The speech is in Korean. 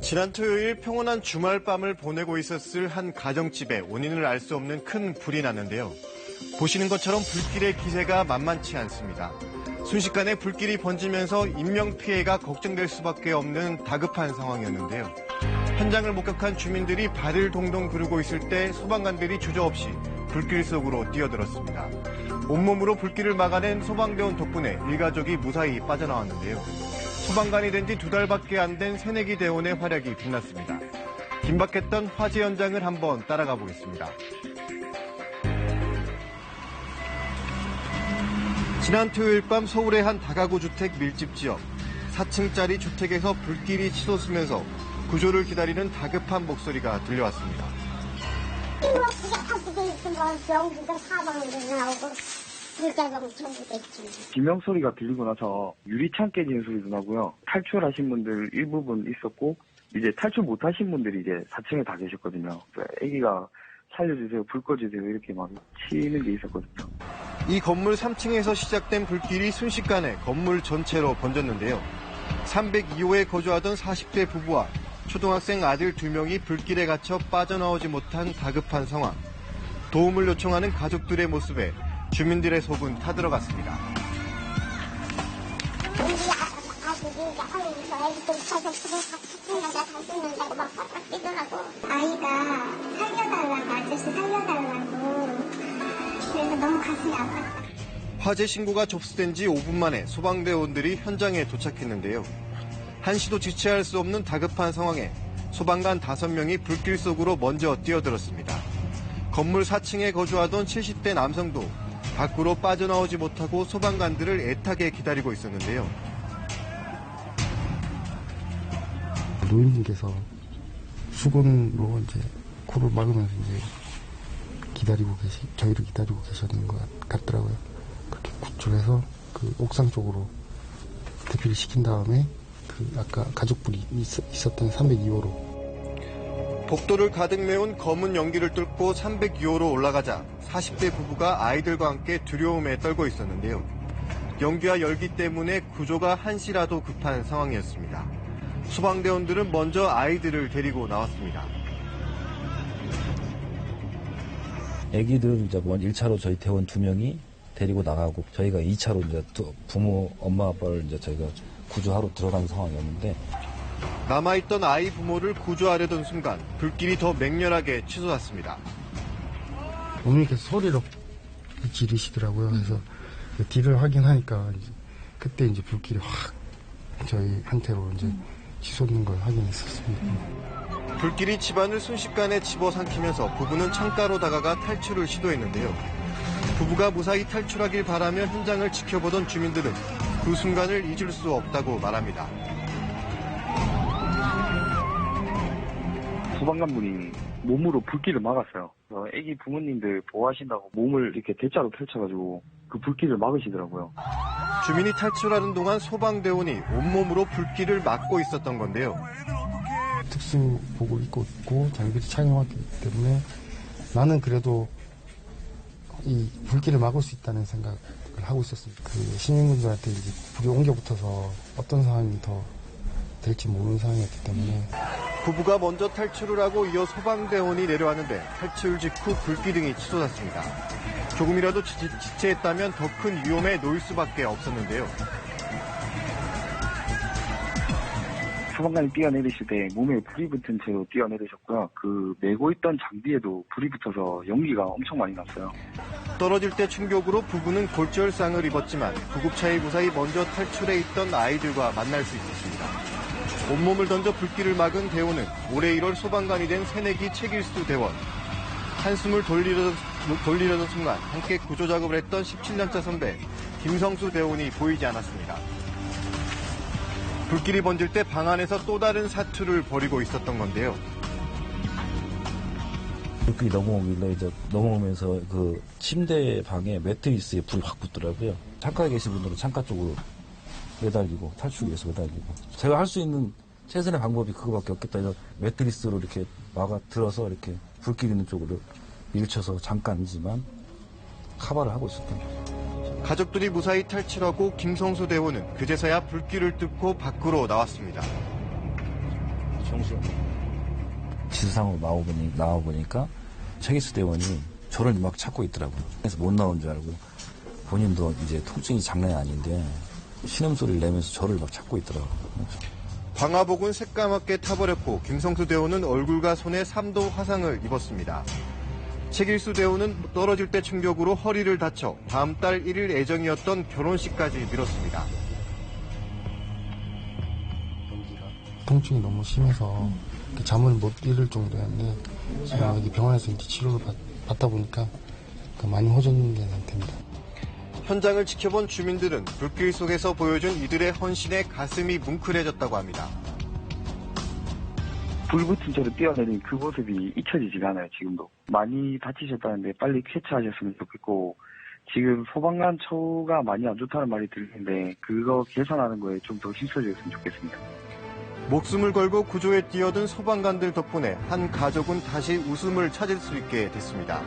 지난 토요일 평온한 주말밤을 보내고 있었을 한 가정집에 원인을 알 수 없는 큰 불이 났는데요. 보시는 것처럼 불길의 기세가 만만치 않습니다. 순식간에 불길이 번지면서 인명피해가 걱정될 수밖에 없는 다급한 상황이었는데요. 현장을 목격한 주민들이 발을 동동 구르고 있을 때 소방관들이 주저없이 불길 속으로 뛰어들었습니다. 온몸으로 불길을 막아낸 소방대원 덕분에 일가족이 무사히 빠져나왔는데요. 소방관이 된 지 2달밖에 안 된 새내기 대원의 활약이 빛났습니다. 긴박했던 화재 현장을 한번 따라가 보겠습니다. 지난 토요일 밤 서울의 한 다가구 주택 밀집 지역 4층짜리 주택에서 불길이 치솟으면서 구조를 기다리는 다급한 목소리가 들려왔습니다. 병기가 사방으로 나오고 불자병 전부 됐지. 비명 소리가 들리고 나서 유리창 깨지는 소리도 나고요. 탈출하신 분들 일부분 있었고 이제 탈출 못하신 분들이 이제 4층에 다 계셨거든요. 아기가 살려주세요, 불 꺼주세요 이렇게 막 치는 게 있었거든요. 이 건물 3층에서 시작된 불길이 순식간에 건물 전체로 번졌는데요. 302호에 거주하던 40대 부부와 초등학생 아들 2명이 불길에 갇혀 빠져나오지 못한 다급한 상황. 도움을 요청하는 가족들의 모습에 주민들의 속은 타들어갔습니다. 우리 아들이 애기들 찾아서 죽는다고 막 빡빡 뛰더라고. 아이가 살려달라고, 아저씨 살려달라고. 그래서 너무 가슴이 아팠다. 화재 신고가 접수된 지 5분 만에 소방대원들이 현장에 도착했는데요. 한시도 지체할 수 없는 다급한 상황에 소방관 5명이 불길 속으로 먼저 뛰어들었습니다. 건물 4층에 거주하던 70대 남성도 밖으로 빠져나오지 못하고 소방관들을 애타게 기다리고 있었는데요. 노인분께서 수건으로 이제 코를 막으면서 이제 저희를 기다리고 계셨는 것 같더라고요. 그렇게 구출해서 그 옥상 쪽으로 대피를 시킨 다음에 그 아까 가족분이 있었던 302호로. 복도를 가득 메운 검은 연기를 뚫고 302호로 올라가자 40대 부부가 아이들과 함께 두려움에 떨고 있었는데요. 연기와 열기 때문에 구조가 한시라도 급한 상황이었습니다. 소방대원들은 먼저 아이들을 데리고 나왔습니다. 애기들 이제 1차로 저희 대원 2명이 데리고 나가고 저희가 2차로 이제 부모, 엄마, 아빠를 이제 저희가 구조하러 들어간 상황이었는데 남아있던 아이 부모를 구조하려던 순간 불길이 더 맹렬하게 치솟았습니다. 어머니께서 소리로 지르시더라고요. 그래서 그 뒤를 확인하니까 그때 이제 불길이 확 저희한테로 이제 치솟는 걸 확인했었습니다. 불길이 집안을 순식간에 집어삼키면서 부부는 창가로 다가가 탈출을 시도했는데요. 부부가 무사히 탈출하길 바라며 현장을 지켜보던 주민들은 그 순간을 잊을 수 없다고 말합니다. 소방관분이 몸으로 불길을 막았어요. 아기 부모님들 보호하신다고 몸을 이렇게 대자로 펼쳐가지고 그 불길을 막으시더라고요. 주민이 탈출하는 동안 소방대원이 온몸으로 불길을 막고 있었던 건데요. 특수복을 입고 있고 장비를 착용하기 때문에 나는 그래도 이 불길을 막을 수 있다는 생각을 하고 있었습니다. 그 시민분들한테 이제 불이 옮겨 붙어서 어떤 상황이 더 될지 모르는 상황이었기 때문에 부부가 먼저 탈출을 하고 이어 소방대원이 내려왔는데 탈출 직후 불기둥이 치솟았습니다. 조금이라도 지체했다면 더 큰 위험에 놓일 수밖에 없었는데요. 소방관이 뛰어내리실 때 몸에 불이 붙은 채로 뛰어내리셨고요. 그 메고 있던 장비에도 불이 붙어서 연기가 엄청 많이 났어요. 떨어질 때 충격으로 부부는 골절상을 입었지만 구급차에 무사히 먼저 탈출해 있던 아이들과 만날 수 있었습니다. 온몸을 던져 불길을 막은 대원은 올해 1월 소방관이 된 새내기 최길수 대원. 한숨을 돌리려던 순간 함께 구조작업을 했던 17년차 선배 김성수 대원이 보이지 않았습니다. 불길이 번질 때 방 안에서 또 다른 사투를 벌이고 있었던 건데요. 불길이 넘어오길래 이제 넘어오면서 그 침대 방에 매트리스에 불이 확 붙더라고요. 창가에 계신 분들은 창가 쪽으로 매달리고 탈출 위해서 매달리고 제가 할 수 있는 최선의 방법이 그거밖에 없겠다 해서 매트리스로 이렇게 막아 들어서 이렇게 불길 있는 쪽으로 밀쳐서 잠깐이지만 카바를 하고 있었던 거죠. 가족들이 무사히 탈출하고 김성수 대원은 그제서야 불길을 뚫고 밖으로 나왔습니다. 지수상으로 나와보니까 최기수 대원이 저를 막 찾고 있더라고요. 그래서 못 나온 줄 알고 본인도 이제 통증이 장난이 아닌데 신음소리를 내면서 저를 막 찾고 있더라고요. 광화복은 새까맣게 타버렸고 김성수 대원은 얼굴과 손에 3도 화상을 입었습니다. 최길수 대원은 떨어질 때 충격으로 허리를 다쳐 다음 달 1일 예정이었던 결혼식까지 미뤘습니다. 통증이 너무 심해서 잠을 못 이룰 정도였는데 지금 여기 병원에서 이제 치료를 받다 보니까 많이 호전된 상태입니다. 현장을 지켜본 주민들은 불길 속에서 보여준 이들의 헌신에 가슴이 뭉클해졌다고 합니다. 불 붙은 채로 뛰어내린 그 모습이 잊혀지지가 않아요, 지금도. 많이 다치셨다는데 빨리 쾌차하셨으면 좋겠고, 지금 소방관 처우가 많이 안 좋다는 말이 들리는데, 그거 개선하는 거에 좀 더 힘써주셨으면 좋겠습니다. 목숨을 걸고 구조에 뛰어든 소방관들 덕분에 한 가족은 다시 웃음을 찾을 수 있게 됐습니다.